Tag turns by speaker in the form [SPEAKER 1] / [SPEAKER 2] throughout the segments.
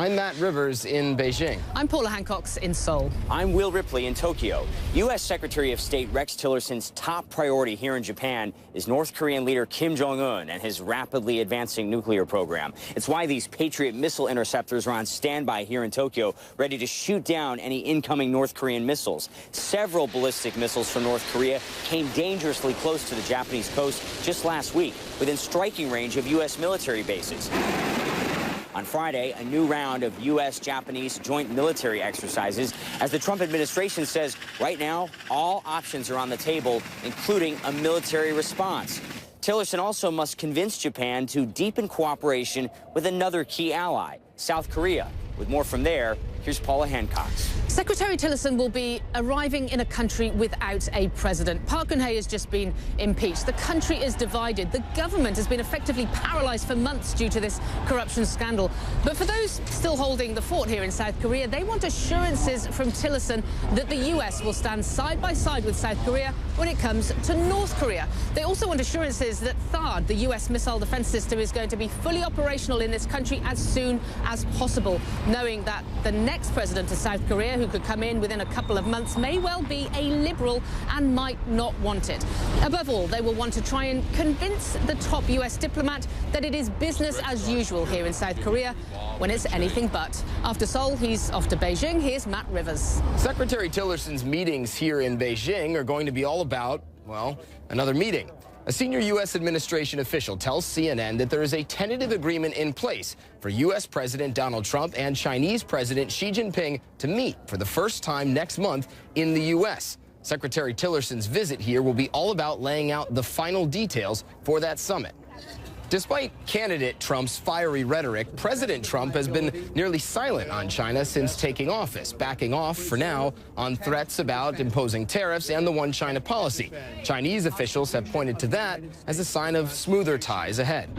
[SPEAKER 1] I'm Matt Rivers in Beijing.
[SPEAKER 2] I'm Paula Hancock in Seoul.
[SPEAKER 3] I'm Will Ripley in Tokyo. U.S. Secretary of State Rex Tillerson's top priority here in Japan is North Korean leader Kim Jong-un and his rapidly advancing nuclear program. It's why these Patriot missile interceptors are on standby here in Tokyo, ready to shoot down any incoming North Korean missiles. Several ballistic missiles from North Korea came dangerously close to the Japanese coast just last week, within striking range of U.S. military bases. On Friday, a new round of U.S.-Japanese joint military exercises, as the Trump administration says right now all options are on the table, including a military response. Tillerson also must convince Japan to deepen cooperation with another key ally, South Korea. With more from there, here's Paula Hancock.
[SPEAKER 2] Secretary Tillerson will be arriving in a country without a president. Park Geun-hye has just been impeached. The country is divided. The government has been effectively paralyzed for months due to this corruption scandal. But for those still holding the fort here in South Korea, they want assurances from Tillerson that the U.S. will stand side by side with South Korea when it comes to North Korea. They also want assurances that THAAD, the U.S. missile defense system, is going to be fully operational in this country as soon as possible, knowing that the next president of South Korea, who could come in within a couple of months, may well be a liberal and might not want it. Above all, they will want to try and convince the top U.S. diplomat that it is business as usual here in South Korea, when it's anything but. After Seoul, he's off to Beijing. Here's Matt Rivers.
[SPEAKER 1] Secretary Tillerson's meetings here in Beijing are going to be all about, well, another meeting. A senior U.S. administration official tells CNN that there is a tentative agreement in place for U.S. President Donald Trump and Chinese President Xi Jinping to meet for the first time next month in the U.S. Secretary Tillerson's visit here will be all about laying out the final details for that summit. Despite candidate Trump's fiery rhetoric, President Trump has been nearly silent on China since taking office, backing off for now on threats about imposing tariffs and the One China policy. Chinese officials have pointed to that as a sign of smoother ties ahead.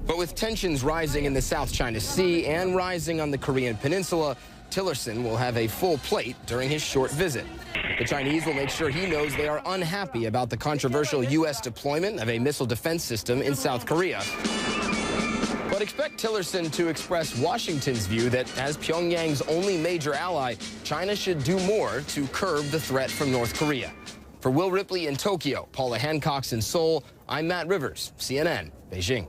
[SPEAKER 1] But with tensions rising in the South China Sea and rising on the Korean Peninsula, Tillerson will have a full plate during his short visit. The Chinese will make sure he knows they are unhappy about the controversial U.S. deployment of a missile defense system in South Korea. But expect Tillerson to express Washington's view that as Pyongyang's only major ally, China should do more to curb the threat from North Korea. For Will Ripley in Tokyo, Paula Hancock in Seoul, I'm Matt Rivers, CNN, Beijing.